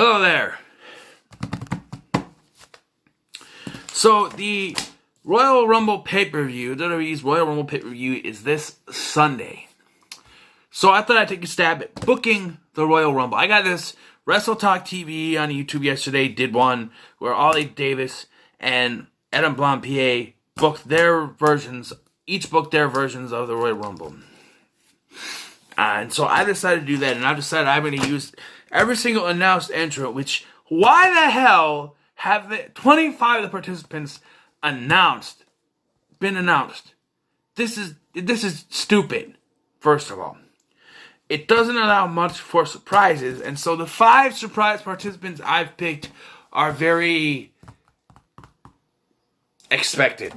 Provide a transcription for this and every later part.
Hello there. So the Royal Rumble pay-per-view, WWE's Royal Rumble pay-per-view is this Sunday. So I thought I'd take a stab at booking the Royal Rumble. I got this Wrestle Talk TV on YouTube yesterday, did one where Ollie Davis and Adam Blampied booked their versions, each booked their versions of the Royal Rumble. And so I decided to do that, and I decided I'm going to use every single announced entrant, which, why the hell have the 25 of the participants been announced? This is stupid, first of all. It doesn't allow much for surprises, and so the 5 surprise participants I've picked are very expected.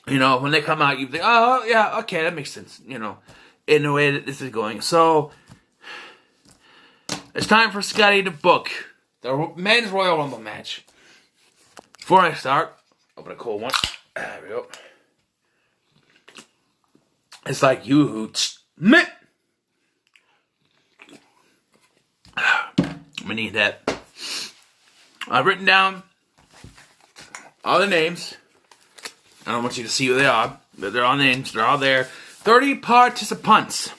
You know, when they come out, you think, oh, yeah, okay, that makes sense, you know, in the way that this is going. So, it's time for Scotty to book the men's Royal Rumble match. Before I start, open a cold one. There we go. It's like you hoots. I'm gonna need that. I've written down all the names. I don't want you to see who they are, but they're all names. They're all there. 30 participants.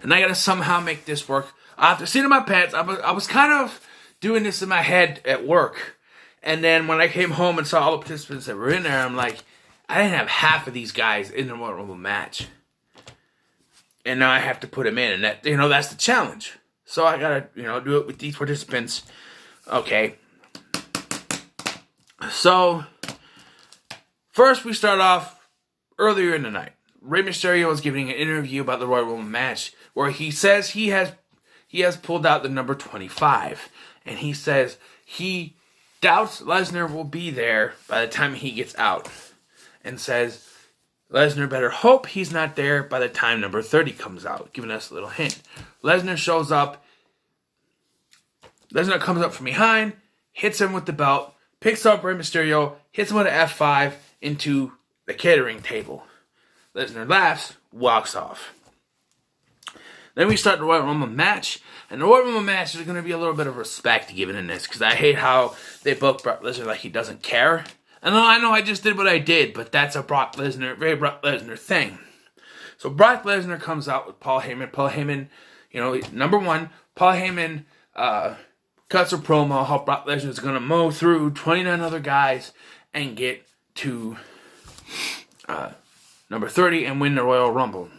And I gotta somehow make this work. After seeing my pants, I was kind of doing this in my head at work. And then when I came home and saw all the participants that were in there, I'm like, I didn't have half of these guys in the Royal Rumble match. And now I have to put them in. And that, that's the challenge. So I gotta, do it with these participants. Okay. So, first we start off earlier in the night. Rey Mysterio was giving an interview about the Royal Rumble match where he says he has pulled out the number 25. And he says he doubts Lesnar will be there by the time he gets out. And says Lesnar better hope he's not there by the time number 30 comes out, giving us a little hint. Lesnar shows up. Lesnar comes up from behind, hits him with the belt, picks up Rey Mysterio, hits him with an F5 into the catering table. Lesnar laughs, walks off. Then we start the Royal Rumble match. And the Royal Rumble match is going to be a little bit of respect given in this, because I hate how they book Brock Lesnar like he doesn't care. And I know I just did what I did, but that's a very Brock Lesnar thing. So Brock Lesnar comes out with Paul Heyman. Paul Heyman, number one, Paul Heyman cuts a promo how Brock Lesnar is going to mow through 29 other guys and get to number 30 and win the Royal Rumble.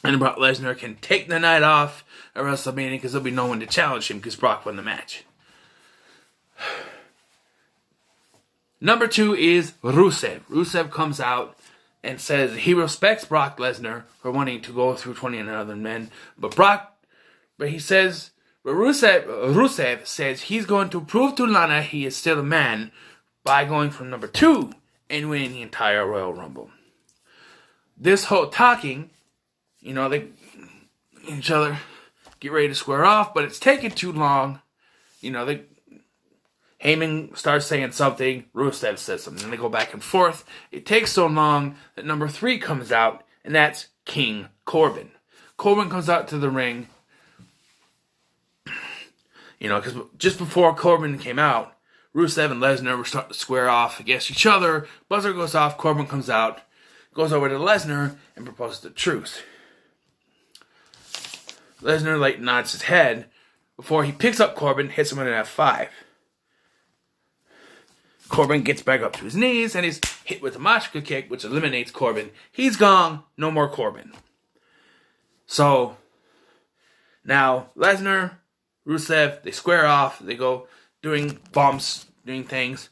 And Brock Lesnar can take the night off at WrestleMania because there'll be no one to challenge him because Brock won the match. Number 2 is Rusev. Rusev comes out and says he respects Brock Lesnar for wanting to go through 29 other men, but Rusev says he's going to prove to Lana he is still a man by going from number 2 and winning the entire Royal Rumble. This whole talking, they each other get ready to square off, but it's taking too long. Heyman starts saying something, Rusev says something, and they go back and forth. It takes so long that number 3 comes out, and that's King Corbin. Corbin comes out to the ring, because just before Corbin came out, Rusev and Lesnar were starting to square off against each other. Buzzer goes off, Corbin comes out, goes over to Lesnar, and proposes a truce. Lesnar nods his head before he picks up Corbin, hits him with an F5. Corbin gets back up to his knees and is hit with a Machka kick, which eliminates Corbin. He's gone. No more Corbin. So, now, Lesnar, Rusev, they square off. They go doing bumps, doing things.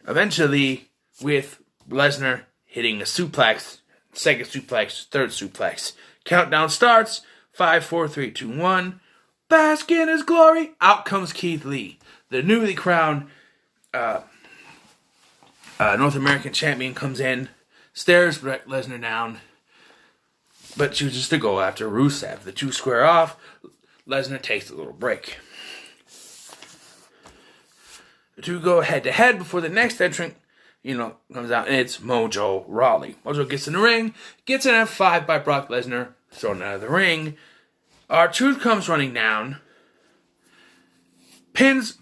Eventually, with Lesnar hitting a suplex, second suplex, third suplex. Countdown starts. 5, 4, 3, 2, 1. Bask in his glory. Out comes Keith Lee, the newly crowned North American champion, comes in, stares Brock Lesnar down, but chooses to go after Rusev. The two square off. Lesnar takes a little break. The two go head to head before the next entrant, comes out, and it's Mojo Rawley. Mojo gets in the ring, gets an F5 by Brock Lesnar, thrown out of the ring. R-Truth comes running down, pins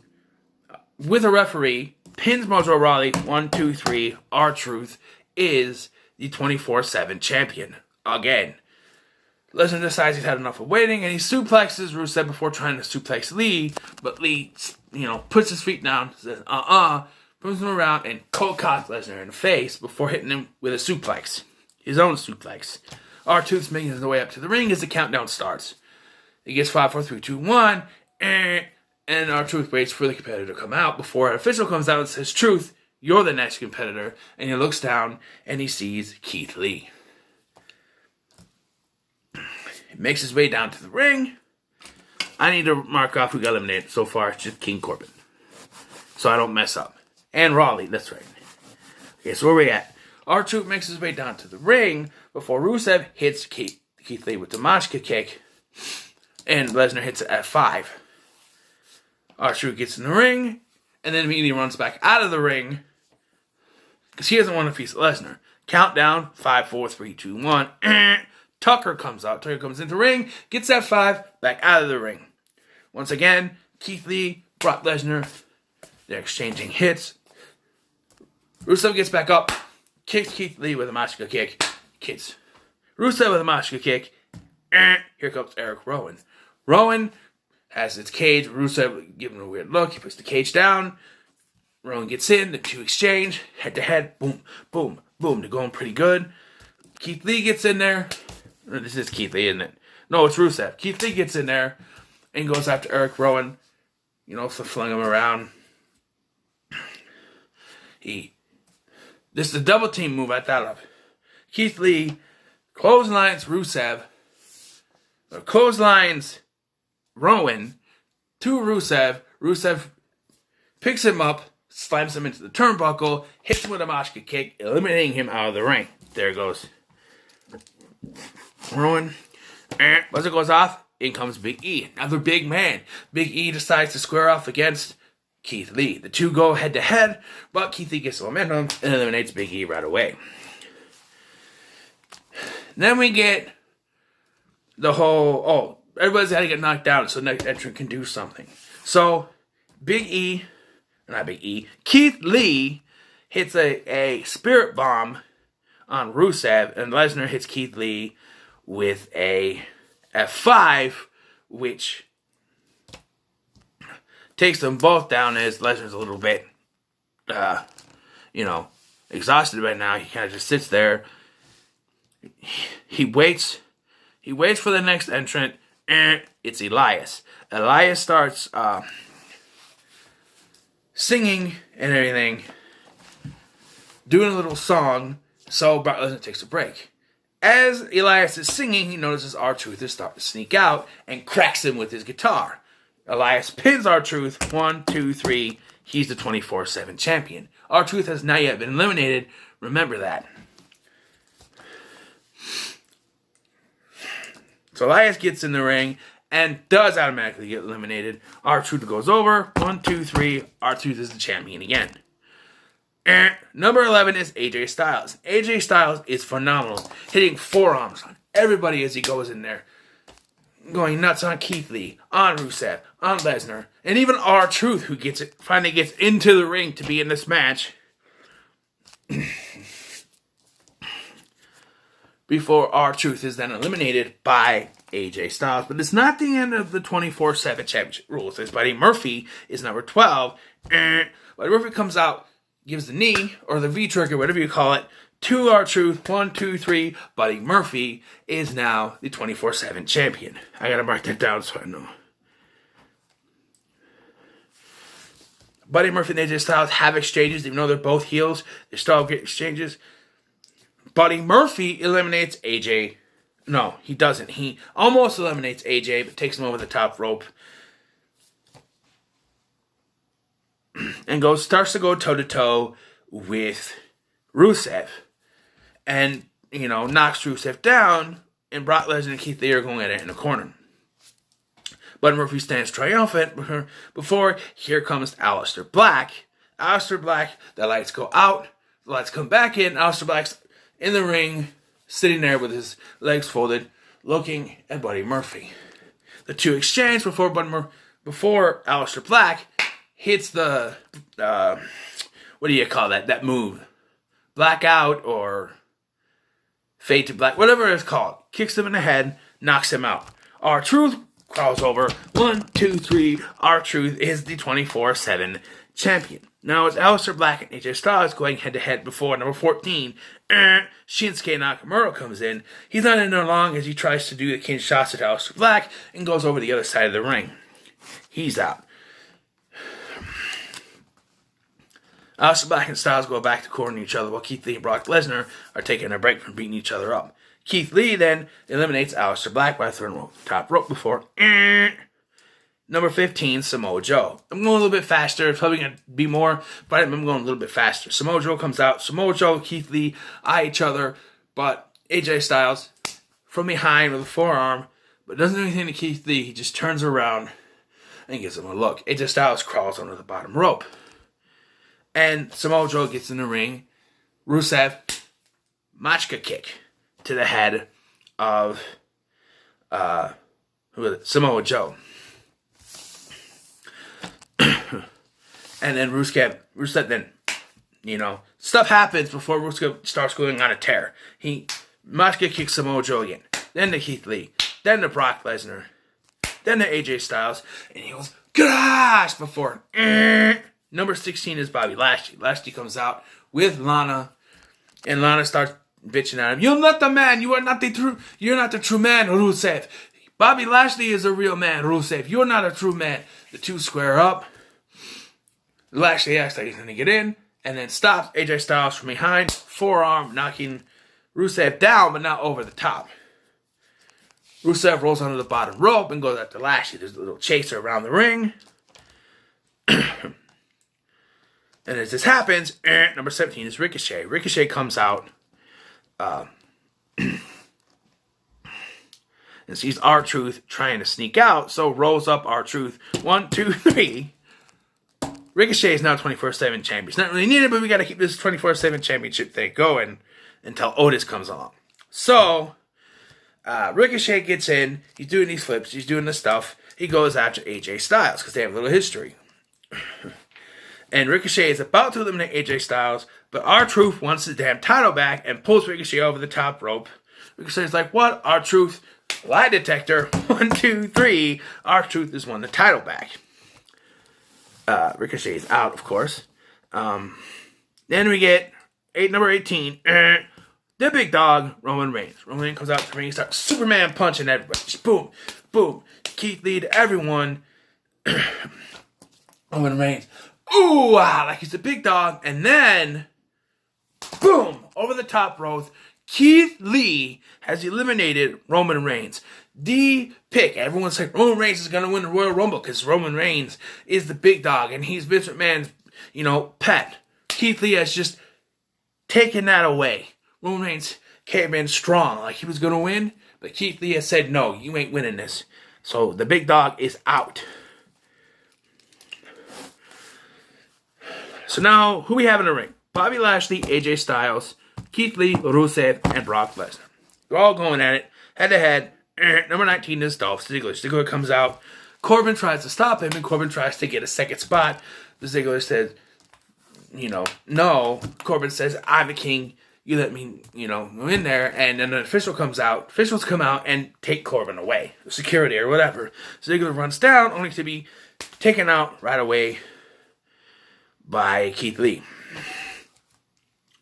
with a referee, pins Mojo Rawley 1, 2, 3. R-Truth is the 24/7 champion again. Lesnar decides he's had enough of waiting, and he suplexes Rusev before trying to suplex Lee, but Lee, puts his feet down, says, brings him around, and cold cocks Lesnar in the face before hitting him with a suplex. His own suplex. R-Truth's making his way up to the ring as the countdown starts. He gets 5, 4, 3, 2, 1, and R-Truth waits for the competitor to come out before an official comes out and says, Truth, you're the next competitor, and he looks down, and he sees Keith Lee. He makes his way down to the ring. I need to mark off who got eliminated so far. It's just King Corbin, so I don't mess up. And Rawley, that's right. Okay, so where we at? R-Truth makes his way down to the ring before Rusev hits Keith Lee with the Machka kick, and Lesnar hits it at 5. R-Truth gets in the ring, and then immediately runs back out of the ring because he doesn't want to face Lesnar. Countdown, 5, 4, 3, 2, 1. Tucker comes out. Tucker comes into the ring, gets that 5, back out of the ring. Once again, Keith Lee, Brock Lesnar, they're exchanging hits. Rusev gets back up, kicks Keith Lee with a Machka kick, kicks Rusev with a Machka kick. Here comes Eric Rowan. Rowan has its cage. Rusev giving him a weird look. He puts the cage down. Rowan gets in. The two exchange. Head to head. Boom, boom, boom. They're going pretty good. Keith Lee gets in there. This is Keith Lee, isn't it? No, it's Rusev. Keith Lee gets in there and goes after Eric Rowan. So fling him around. This is a double team move. I thought of. Keith Lee clotheslines Rusev. Clotheslines Rowan to Rusev. Rusev picks him up, slams him into the turnbuckle, hits him with a Machka kick, eliminating him out of the ring. There goes Rowan. As it goes off, in comes Big E. Another big man. Big E decides to square off against Keith Lee. The two go head to head, but Keith Lee gets the momentum and eliminates Big E right away. Then we get the whole, everybody's got to get knocked out so next entrant can do something. So, Keith Lee hits a spirit bomb on Rusev, and Lesnar hits Keith Lee with a F5, which takes them both down as Lesnar's a little bit, exhausted right now. He kind of just sits there. He waits for the next entrant. It's Elias. Elias starts singing and everything, doing a little song, so Brock Lesnar takes a break. As Elias is singing, he notices R-Truth is starting to sneak out and cracks him with his guitar. Elias pins R-Truth, 1, 2, 3. He's the 24/7 champion. R-Truth has not yet been eliminated. Remember that. So Elias gets in the ring and does automatically get eliminated. R-Truth goes over. 1, 2, 3. R-Truth is the champion again. Number 11 is AJ Styles. AJ Styles is phenomenal, hitting forearms on everybody as he goes in there, going nuts on Keith Lee, on Rusev, on Lesnar, and even R-Truth, who finally gets into the ring to be in this match. Before R-Truth is then eliminated by AJ Styles. But it's not the end of the 24/7 championship rules. As Buddy Murphy is number 12. Buddy Murphy comes out, gives the knee, or the V-trigger, whatever you call it, to R-Truth. 1, 2, 3. Buddy Murphy is now the 24/7 champion. I gotta mark that down so I know. Buddy Murphy and AJ Styles have exchanges, even though they're both heels. They still get exchanges. Buddy Murphy eliminates AJ. No, he doesn't. He almost eliminates AJ, but takes him over the top rope. And starts to go toe-to-toe with Rusev. And, knocks Rusev down. And Brock Lesnar and Keith Lee are going at it in the corner. Buddy Murphy stands triumphant before here comes Aleister Black. Aleister Black, the lights go out. The lights come back in. Aleister Black's in the ring, sitting there with his legs folded, looking at Buddy Murphy. The two exchange before Aleister Black hits the what do you call that move? Blackout or Fade to Black, whatever it's called. Kicks him in the head, knocks him out. R-Truth crawls over. 1, 2, 3. R-Truth is the 24/7 champion. Now it's Aleister Black and AJ Styles going head-to-head before number 14. Shinsuke Nakamura comes in. He's not in there long as he tries to do the Kinshasa to Aleister Black and goes over the other side of the ring. He's out. Aleister Black and Styles go back to cornering each other while Keith Lee and Brock Lesnar are taking a break from beating each other up. Keith Lee then eliminates Aleister Black by throwing him over the top rope before number 15, Samoa Joe. I'm going a little bit faster. It's probably going to be more, but I'm going a little bit faster. Samoa Joe comes out. Samoa Joe, Keith Lee eye each other, but AJ Styles from behind with a forearm, but doesn't do anything to Keith Lee. He just turns around and gives him a look. AJ Styles crawls under the bottom rope. And Samoa Joe gets in the ring. Rusev, Machka kick to the head of Samoa Joe. And then Rusev then, stuff happens before Rusev starts going on a tear. Machka kicks Samoa Joe again. Then to Keith Lee. Then to Brock Lesnar. Then to AJ Styles. And he goes, gosh, before number 16 is Bobby Lashley. Lashley comes out with Lana, and Lana starts bitching at him. You're not the man. You're not the true man, Rusev. Bobby Lashley is a real man, Rusev. You're not a true man. The two square up. Lashley acts like he's going to get in, and then stops AJ Styles from behind, forearm, knocking Rusev down, but not over the top. Rusev rolls onto the bottom rope and goes after Lashley. There's a little chaser around the ring. And as this happens, number 17 is Ricochet. Ricochet comes out and sees R-Truth trying to sneak out, so rolls up R-Truth. 1, 2, 3. Ricochet is now 24/7 champion. It's not really needed, but we got to keep this 24/7 championship thing going until Otis comes along. So, Ricochet gets in. He's doing these flips. He's doing this stuff. He goes after AJ Styles because they have a little history. And Ricochet is about to eliminate AJ Styles, but R-Truth wants his damn title back and pulls Ricochet over the top rope. Ricochet's like, what? R-Truth? Lie detector. 1, 2, 3. R-Truth has won the title back. Ricochet is out, of course. Then we get number 18. The big dog, Roman Reigns. Roman Reigns comes out to the ring. He starts Superman punching everybody. Just boom, boom. Keith Lee to everyone. Roman Reigns. Ooh, like he's a big dog. And then, boom, over the top rope, Keith Lee has eliminated Roman Reigns. The pick. Everyone's like, Roman Reigns is going to win the Royal Rumble because Roman Reigns is the big dog and he's Vince McMahon's, pet. Keith Lee has just taken that away. Roman Reigns came in strong, like he was going to win, but Keith Lee has said, no, you ain't winning this. So the big dog is out. So now, who we have in the ring? Bobby Lashley, AJ Styles, Keith Lee, Rusev, and Brock Lesnar. They're all going at it, head-to-head. Number 19 is Dolph Ziggler. Ziggler comes out. Corbin tries to stop him, and Corbin tries to get a second spot. The Ziggler says, no. Corbin says, I'm the king. You let me, go in there. And then an official comes out. Officials come out and take Corbin away. Security or whatever. Ziggler runs down, only to be taken out right away by Keith Lee.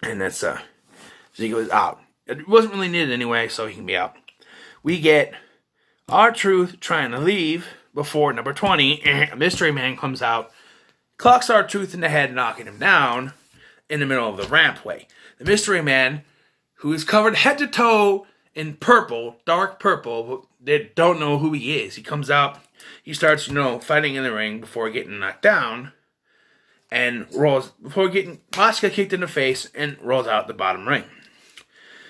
And that's, Ziggler's out. It wasn't really needed anyway, so he can be out. We get R-Truth trying to leave before number 20. A mystery man comes out, clocks R-Truth in the head, knocking him down in the middle of the rampway. The mystery man, who is covered head to toe in purple, dark purple, but they don't know who he is. He comes out, he starts, fighting in the ring before getting knocked down. And rolls before getting Machka kicked in the face and rolls out the bottom ring.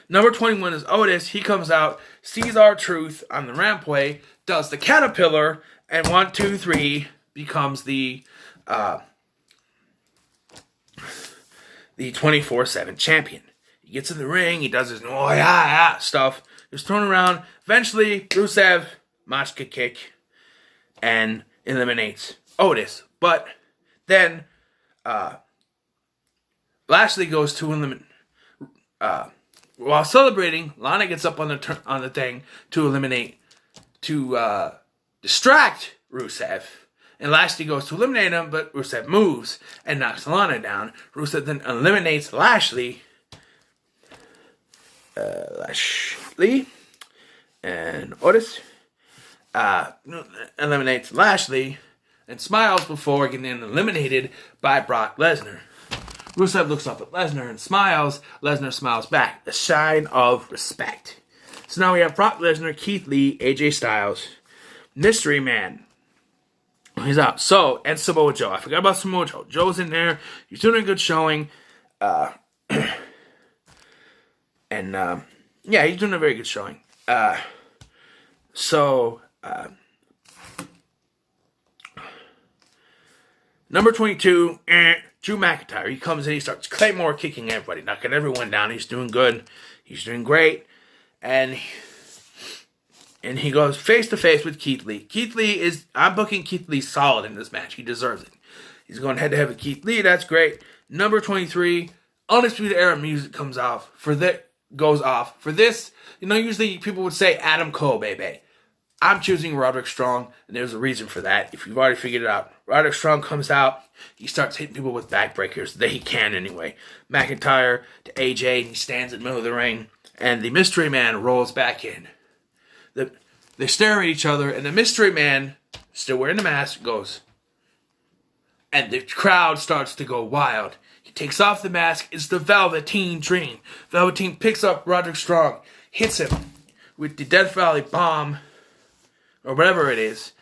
Number 21 is Otis. He comes out, sees R-Truth on the rampway, does the caterpillar, and 1, 2, 3 becomes the 24/7 champion. He gets in the ring, he does his stuff, is thrown around. Eventually, Rusev, Machka kick, and eliminates Otis. But then Lashley goes to eliminate. While celebrating, Lana gets up on the thing to distract Rusev. And Lashley goes to eliminate him, but Rusev moves and knocks Lana down. Rusev then eliminates Lashley. And Otis eliminates Lashley and smiles before getting eliminated by Brock Lesnar. Rusev looks up at Lesnar and smiles. Lesnar smiles back. A sign of respect. So now we have Brock Lesnar, Keith Lee, AJ Styles, Mystery Man. He's out. So, and Samoa Joe. I forgot about Samoa Joe. Joe's in there. He's doing a good showing. Yeah, he's doing a very good showing. Number 22, Drew McIntyre. He comes in, he starts Claymore kicking everybody, knocking everyone down. He's doing good. He's doing great. And he goes face to face with Keith Lee. I'm booking Keith Lee solid in this match. He deserves it. He's going head to head with Keith Lee. That's great. Number 23, Undisputed Era music goes off. For this, usually people would say Adam Cole, baby. I'm choosing Roderick Strong, and there's a reason for that. If you've already figured it out, Roderick Strong comes out, he starts hitting people with backbreakers. That he can anyway. McIntyre to AJ, and he stands in the middle of the ring, and the Mystery Man rolls back in. They stare at each other, and the Mystery Man, still wearing the mask, goes. And the crowd starts to go wild. He takes off the mask. It's the Velveteen Dream. Velveteen picks up Roderick Strong, hits him with the Death Valley Bomb, or whatever it is,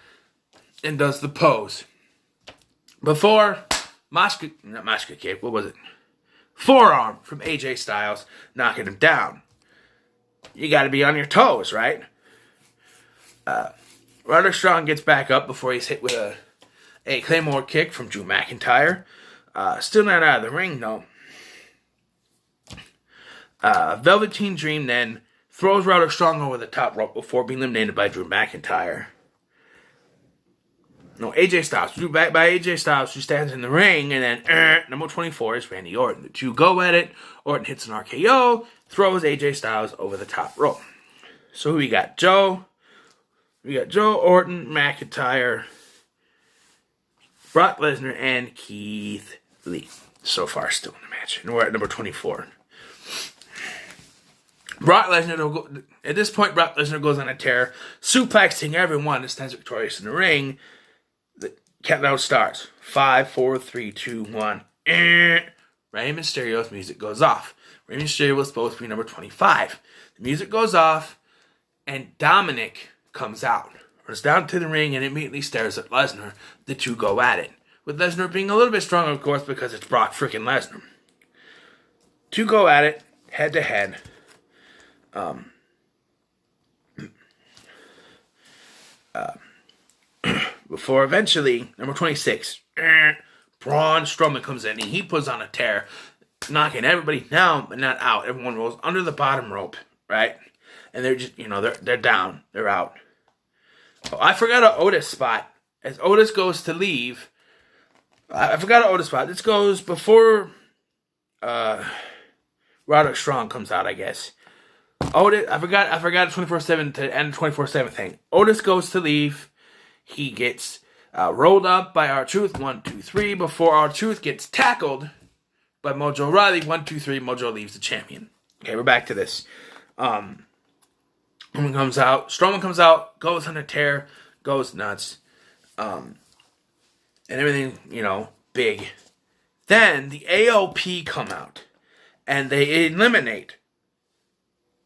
and does the pose. Before, forearm from AJ Styles, knocking him down. You gotta be on your toes, right? Roderick Strong gets back up before he's hit with a Claymore kick from Drew McIntyre. Still not out of the ring, though. Velveteen Dream then throws Roderick Strong over the top rope before being eliminated by Drew McIntyre. No, AJ Styles. Drew back by AJ Styles, who stands in the ring, and then number 24 is Randy Orton. The two go at it. Orton hits an RKO, throws AJ Styles over the top rope. So who we got? We got Joe, Orton, McIntyre, Brock Lesnar, and Keith Lee. So far, still in the match. And we're at number 24. At this point, Brock Lesnar goes on a tear, suplexing everyone and stands victorious in the ring. The countdown starts. 5, 4, 3, 2, 1. Rey Mysterio's music goes off. Rey Mysterio was supposed to be number 25. The music goes off, and Dominic comes out. Runs down to the ring and immediately stares at Lesnar. The two go at it. With Lesnar being a little bit stronger, of course, because it's Brock freaking Lesnar. Two go at it, head to head. Before eventually, number 26, Braun Strowman comes in and he puts on a tear, knocking everybody down but not out. Everyone rolls under the bottom rope, right? And they're just, they're down, they're out. Oh, I forgot an Otis spot. As Otis goes to leave, I forgot an Otis spot. This goes before Roderick Strong comes out, I guess. Otis, I forgot 24/7 to end the 24/7 thing. Otis goes to leave. He gets rolled up by R-Truth, 1, 2, 3, before R-Truth gets tackled by Mojo Rawley, 1, 2, 3, Mojo leaves the champion. Okay, we're back to this. Strowman comes out, goes on a tear, goes nuts, and everything, big. Then the AOP come out, and they eliminate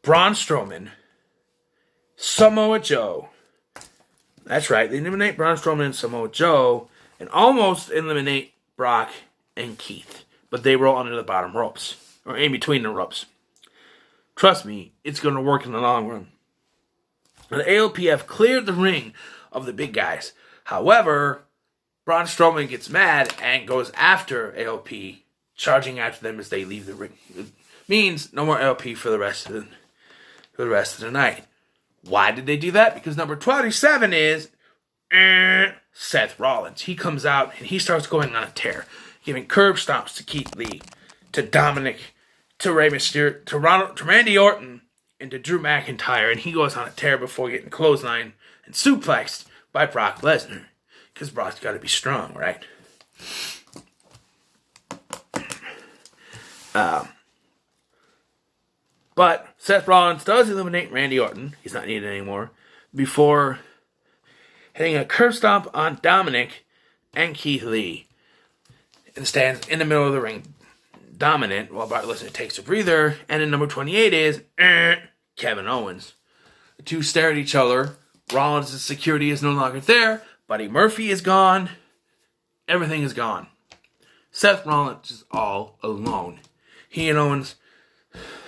Braun Strowman, Samoa Joe. That's right, they eliminate Braun Strowman and Samoa Joe, and almost eliminate Brock and Keith. But they roll under the bottom ropes, or in between the ropes. Trust me, it's going to work in the long run. The AOP have cleared the ring of the big guys. However, Braun Strowman gets mad and goes after AOP, charging after them as they leave the ring. It means no more AOP for the rest of the night. Why did they do that? Because number 27 is Seth Rollins. He comes out and he starts going on a tear, giving curb stomps to Keith Lee, to Dominic, to Rey Mysterio, to Randy Orton, and to Drew McIntyre, and he goes on a tear before getting clotheslined and suplexed by Brock Lesnar. Because Brock's got to be strong, right? But Seth Rollins does eliminate Randy Orton. He's not needed anymore. Before hitting a curb stomp on Dominic and Keith Lee. And stands in the middle of the ring, dominant, while Brock Lesnar takes a breather. And in number 28 is Kevin Owens. The two stare at each other. Rollins' security is no longer there. Buddy Murphy is gone. Everything is gone. Seth Rollins is all alone. He and Owens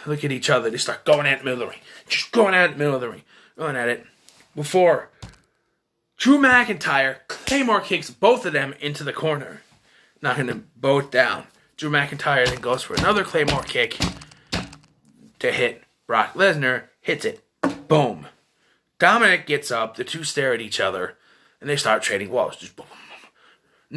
look at each other. They start going at the middle of the ring. Just going at the middle of the ring. Going at it. Before Drew McIntyre Claymore kicks both of them into the corner, knocking them both down. Drew McIntyre then goes for another Claymore kick to hit Brock Lesnar. Hits it. Boom. Dominic gets up. The two stare at each other. And they start trading blows. Just boom, boom, boom.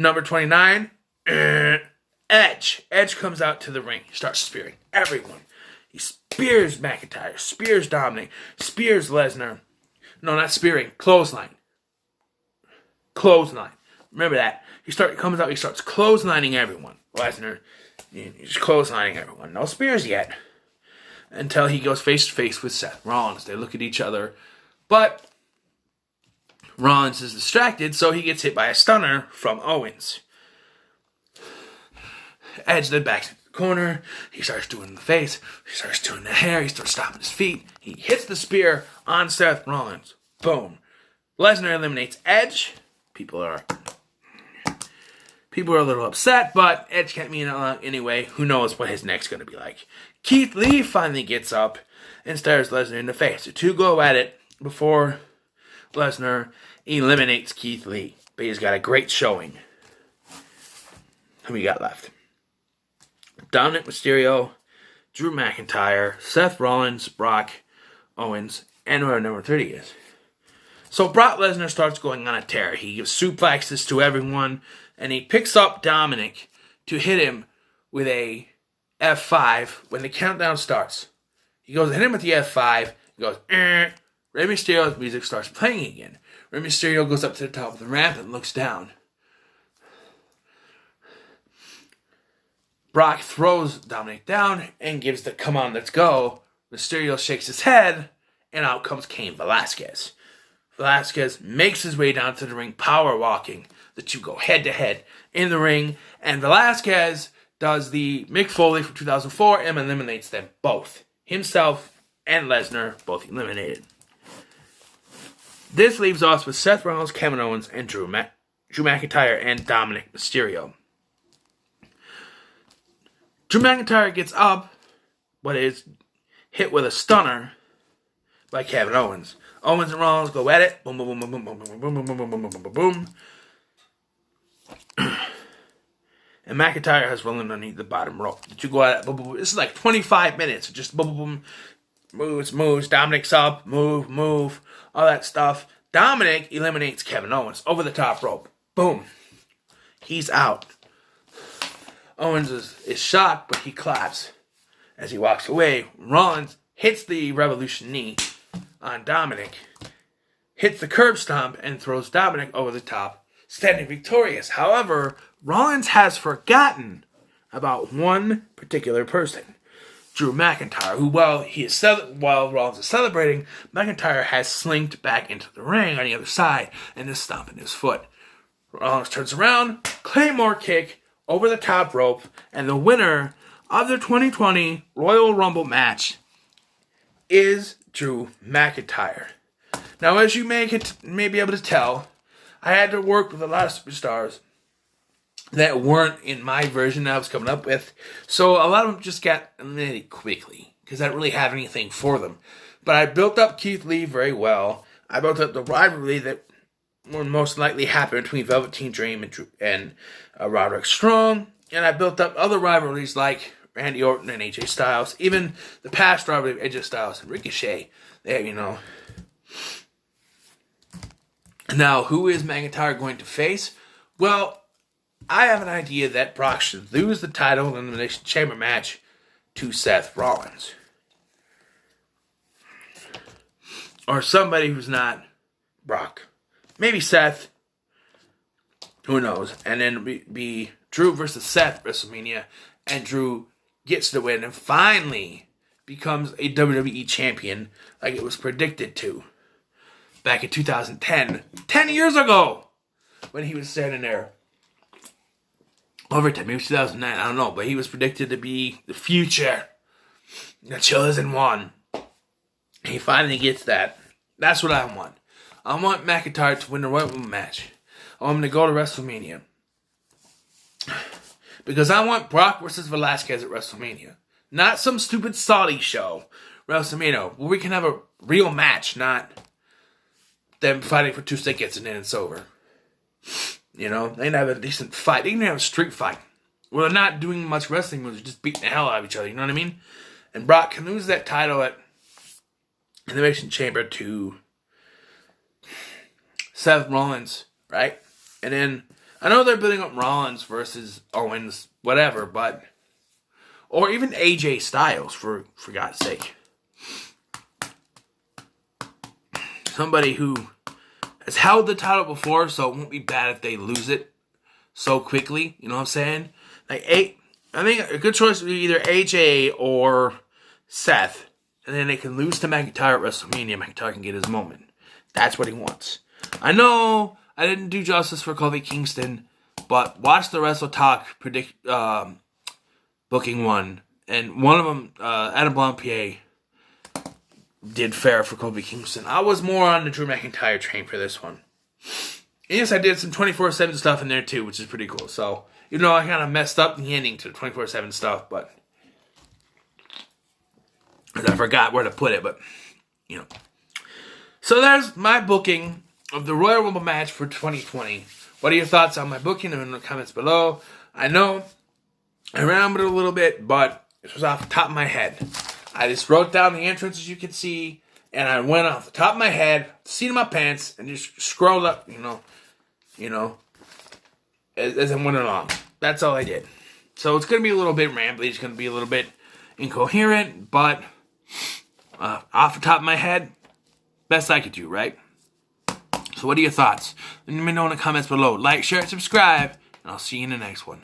Number 29. Edge. Edge comes out to the ring. He starts spearing everyone. He spears McIntyre. Spears Dominic. Spears Lesnar. No, not spearing. Clothesline. Clothesline. Remember that. He comes out. He starts clotheslining everyone. Lesnar. He's clotheslining everyone. No spears yet. Until he goes face to face with Seth Rollins. They look at each other. But Rollins is distracted, so he gets hit by a stunner from Owens. Edge then backs into the corner. He starts doing the face. He starts doing the hair. He starts stomping his feet. He hits the spear on Seth Rollins. Boom. Lesnar eliminates Edge. People are a little upset, but Edge can't mean it anyway. Who knows what his neck's going to be like. Keith Lee finally gets up and stares Lesnar in the face. The two go at it before Lesnar eliminates Keith Lee. But he's got a great showing. Who we got left? Dominic Mysterio, Drew McIntyre, Seth Rollins, Brock, Owens, and whoever number 30 is. So Brock Lesnar starts going on a tear. He gives suplexes to everyone, and he picks up Dominic to hit him with a F5 when the countdown starts. He goes to hit him with the F5. He goes, Rey Mysterio's music starts playing again. Rey Mysterio goes up to the top of the ramp and looks down. Brock throws Dominic down and gives the come on, let's go. Mysterio shakes his head, and out comes Cain Velasquez. Velasquez makes his way down to the ring, power walking. The two go head to head in the ring, and Velasquez does the Mick Foley from 2004 and eliminates them both. Himself and Lesnar both eliminated. This leaves us with Seth Rollins, Kevin Owens, and Drew McIntyre and Dominic Mysterio. Drew McIntyre gets up, but is hit with a stunner by Kevin Owens. Owens and Rollins go at it. Boom, boom, boom, boom, boom, boom, boom, boom, boom, boom, boom, boom, boom, boom. And McIntyre has run underneath the bottom rope. The two go at it. Boom, boom, boom. This is like 25 minutes. Just boom, boom, boom. Moves. Dominic's up. Move. All that stuff. Dominic eliminates Kevin Owens over the top rope. Boom. He's out. Owens is shocked, but he claps as he walks away. Rollins hits the Revolution knee on Dominic, hits the curb stomp, and throws Dominic over the top, standing victorious. However, Rollins has forgotten about one particular person, Drew McIntyre, who, while Rollins is celebrating, McIntyre has slinked back into the ring on the other side and is stomping his foot. Rollins turns around, Claymore kick over the top rope, and the winner of the 2020 Royal Rumble match is Drew McIntyre. Now, as you may be able to tell, I had to work with a lot of superstars that weren't in my version that I was coming up with, so a lot of them just got eliminated quickly because I didn't really have anything for them. But I built up Keith Lee very well. I built up the rivalry that would most likely happen between Velveteen Dream and Roderick Strong, and I built up other rivalries like Randy Orton and AJ Styles, even the past rivalry of AJ Styles and Ricochet. Now, who is McIntyre going to face? Well, I have an idea that Brock should lose the title in the Elimination Chamber match to Seth Rollins. Or somebody who's not Brock. Maybe Seth. Who knows? And then be Drew versus Seth WrestleMania. And Drew gets the win and finally becomes a WWE champion like it was predicted to. Back in 2010. 10 years ago! When he was standing there. Over 10, maybe 2009, I don't know. But he was predicted to be the future. The chosen one. He finally gets that. That's what I want. I want McIntyre to win the Royal Rumble match. I want him to go to WrestleMania. Because I want Brock versus Velasquez at WrestleMania. Not some stupid Saudi show. WrestleMania. Where we can have a real match. Not them fighting for 2 seconds and then it's over. You know? They can have a decent fight. They can have a street fight. Where they're not doing much wrestling moves. Just beating the hell out of each other. You know what I mean? And Brock can lose that title at Elimination Chamber to Seth Rollins, right? And then, I know they're building up Rollins versus Owens, whatever, but, or even AJ Styles, for God's sake. Somebody who has held the title before, so it won't be bad if they lose it so quickly, you know what I'm saying? Like, I think a good choice would be either AJ or Seth. And then they can lose to McIntyre at WrestleMania. McIntyre can get his moment. That's what he wants. I know I didn't do justice for Kofi Kingston, but watch the Wrestle Talk booking one. And one of them, Adam Blampier, did fair for Kofi Kingston. I was more on the Drew McIntyre train for this one. And yes, I did some 24/7 stuff in there too, which is pretty cool. So, even though I kind of messed up the ending to the 24/7 stuff, but I forgot where to put it, but, you know. So there's my booking of the Royal Rumble match for 2020. What are your thoughts on my booking? In the comments below. I know I rambled a little bit, but this was off the top of my head. I just wrote down the entrance, as you can see, and I went off the top of my head, seat of my pants, and just scrolled up, you know, as I went along. That's all I did. So it's going to be a little bit rambly. It's going to be a little bit incoherent, but off the top of my head, best I could do, right? So what are your thoughts? Let me know in the comments below. Like, share, subscribe, and I'll see you in the next one.